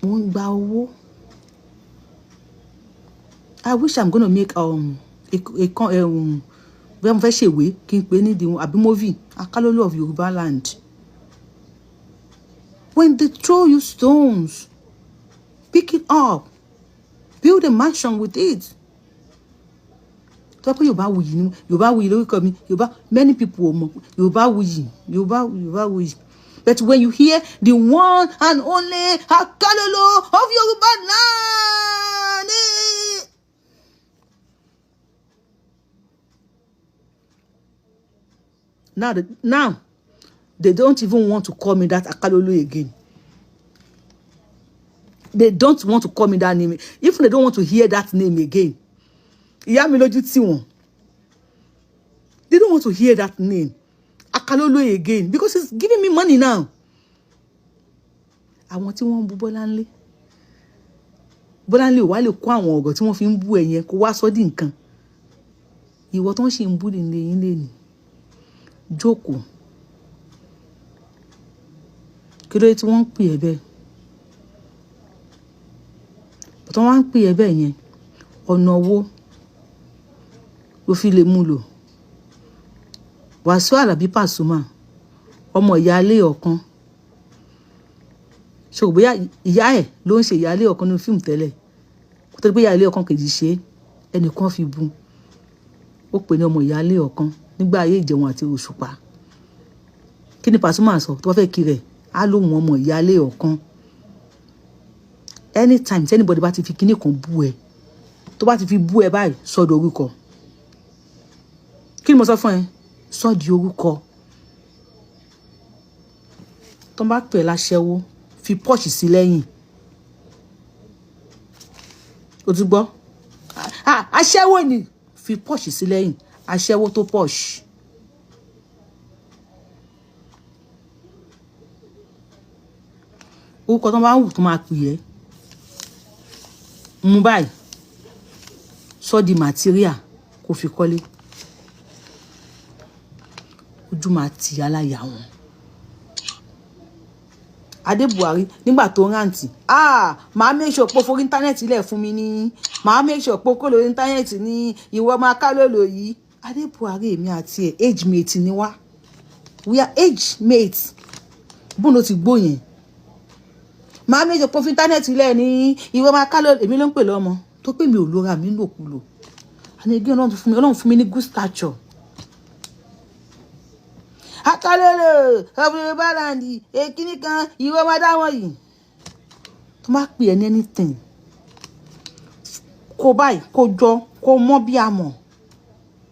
Mo ń gba owó. I wish I'm gonna make bí mo fẹ́ ṣèwé kí n pè ní di àbí movie Akalolo of Yoruba land. When they throw you stones, pick it up, build a mansion with it. Tó pé Yorùbáwùyí lórúkọ mi many people ò mọ̀ Yorùbáwùyí. But when you hear the one and only Akalolo of Yoruba land, now they don't even want to call me that Akalolo again. They don't want to call me that name. If they don't want to hear that name again, ìyá mi lójú tì wọ́n. They don't want to hear that name, Akalolo again, because it's giving me money now. Àwọn tí wọ́n ń bú Bọ́láńlé ò wá lè kó àwọn ọ̀gọ̀ tí wọ́n fi ń bú ẹ̀yẹn kó wá sọ́dí nǹkan. Ìwọ tó ń ṣe ń bú nílé yín lẹ́nu. Jókòó. Kí ló dé tí wọ́n ń pè ẹ́ bẹ́ẹ̀? Bọ̀tọ̀ wọ́n ń pè ẹ́ bẹ́ẹ̀ yẹn ọ̀nà owó ló fi lè mú lò. Wàsíù Àlàbí Pasuma ọmọ ìyáálé ọ̀kan. Ṣé bóyá ìyá ẹ̀ ló ń ṣe ìyáálé ọ̀kan nínú fíìmù tẹ́lẹ̀ kó tó pé ìyáálé ọ̀kan kejì ṣe ẹnìkan fi bú ó pè ní ọmọ ìyáálé ọ̀kan nígbà ayé Ìjẹ̀wọ̀n àti Òṣùpá. Kí ni Pasuma sọ tó bá fẹ́ kí rẹ̀ á lóhùn ọmọ ìyáálé ọ̀kan. Anytime anybody bá ti fi kíní kan bú ẹ tó bá ti fi bú ẹ báyìí sọ di orúkọ. Kí ni mo sọ fún ẹ? Sọ di orúkọ. Tó bá pè láṣẹ́wó fi pọ́ọ̀ṣì sí lẹ́yìn. O ti gbọ́? Aṣẹ́wó ni fi pọ́ọ̀ṣì sí lẹ́yìn. Aṣẹ́wó tó pọ́ọ̀ṣì. Orúkọ tó bá wù tó máa pè ẹ́. Mú báyìí. Sọ di material kó fi kọ́lé. Ojú máa ti aláya wọn. Adé Buhari nígbà tó rántí màá make sure pé forí íńtánẹ́ẹ̀tì ilẹ̀ fún mi ní màá make sure pé kó lórí íńtánẹ́ẹ̀tì ní ìwọ máa Akalolo yìí. Adé Buhari èmi àti ẹ̀ age mate ni wá. We are age mates. Bóun ló ti gbó yẹn. Màá make sure pé forí íńtánẹ́ẹ̀tì ilẹ̀ ní ìwọ máa Akalolo èmi ló ń pè lọ́mọ tó pé mi ò lóra mi lòkulò. Àní igi Ọlọ́run fún mi ní good stature. Akalolo of Yoruba land èkíní kan ìwọ máa dá wọn yìí. Tó máa pè ẹ́ ní anything. Kó báyìí kó jọ kó mọ́ bí a mọ̀.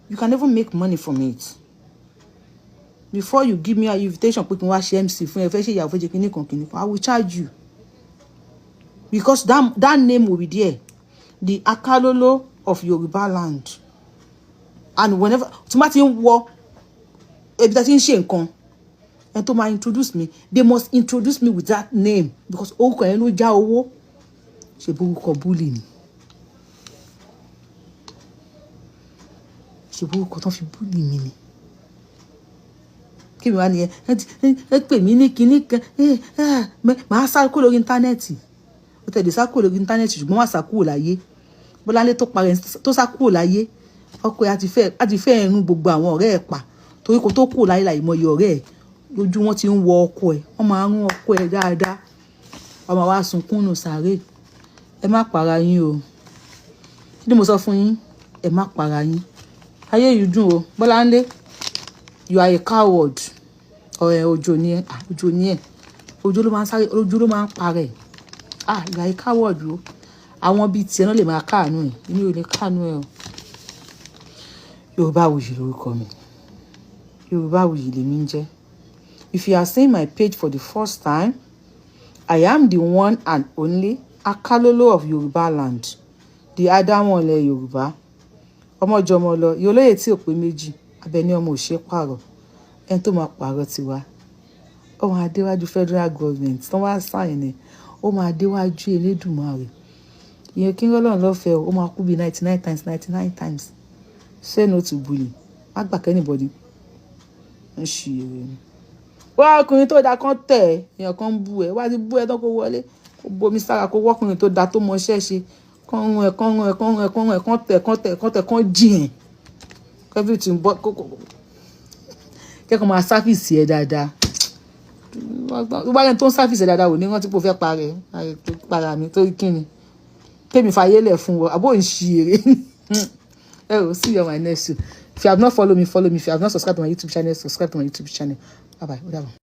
You can even make money from it. Before you give me an invitation pé kí n wá ṣe MC fún ẹ fẹ́ ṣe ìyàwó fẹ́ ṣe kíní kan I will charge you. Because that name will be there. The Akalolo of Yoruba land. And whenever tí má ti ń wọ ebi tá ti ń ṣe nǹkan ẹni tó máa introduce me they must introduce me with that name because orúkọ yẹn ló já owó ṣe borúkọ bully ni ṣe borúkọ tó fi bully mi ni kí mi wá nìyẹn ẹ pè mí ní kinní kan màá sá kúrò lórí íńtánẹ́ẹ̀tì ó tẹ̀lé sá kúrò lórí íńtánẹ́ẹ̀tì ṣùgbọ́n wà sá kúrò láyé Bọ́láńlé tó parẹ́ tó sá kúrò láyé ọkọ ẹ̀ àti fẹ́ ẹ̀rún gbogbo àwọn ọ̀rẹ́ ẹ̀ pa torí kò tó kúrò láyé láì mọyì ọ̀rẹ́ ẹ̀ lójú wọn ti ń wọ ọkọ ẹ̀ wọ́n máa ń rún ọkọ ẹ̀ dáadáa ọmọ wa sunkún nù sàárè ẹ má para yín o kí ni mo sọ fún yín ẹ má para yín ayé yìí dùn o Bọ́láńlé you are a coward Òjó ni ẹ Òjó ni ẹ Òjó ló máa ń sáré Òjó ló máa ń parẹ́ ìgbà yìí káwọ́ọ̀dù o àwọn bíi tiẹ̀ náà lè máa káàánú ẹ̀ èmi ò lè káàánú ẹ̀ o. Yorùbáwùyí lórúkọ mi Yorùbáwùyí lèmi ń jẹ́. If you are seeing my page for the first time, I am the one and only Akalolo of Yoruba land, the Adámọ̀lẹ̀ Yorùbá. Ọmọjọmọ lọ yolóyè tí ò pé méjì Abẹ́ní ọmọ òṣè pààrọ̀ ẹni tó máa pààrọ̀ tiwa ó máa déwájú federal government tó wá sáyìn ni ó máa déwájú Elédùmarè ìyẹn kí n rọ́lọ́run lọ́fẹ̀ẹ́ ó máa kú bí 99 times say no to bully má gbà kẹ́nìbọ̀dì ń ṣe èrè ni. wá ọkùnrin tó dáa kan tẹ̀ èèyàn kan ń bú ẹ wá ti bú ẹ tán kó wọlé kó bomi sára kó wọ́kùnrin tó dáa tó mọṣẹ́ ṣe kán tẹ̀ kán jìn everything bọ́ kẹ́kọ̀ọ́ máa sáfìsì ẹ̀ dáadáa wáyé tó ń sáfìsì ẹ̀ dáadáa ò ní rántí pé ó fẹ́ parẹ́ para mi torí kí ni kémi fàyè lẹ̀ fún wọn àbó ń ṣe eré see you on my next show. If you have not followed me, follow me. If you have not subscribed to my YouTube channel, subscribe to my YouTube channel. Bye bye.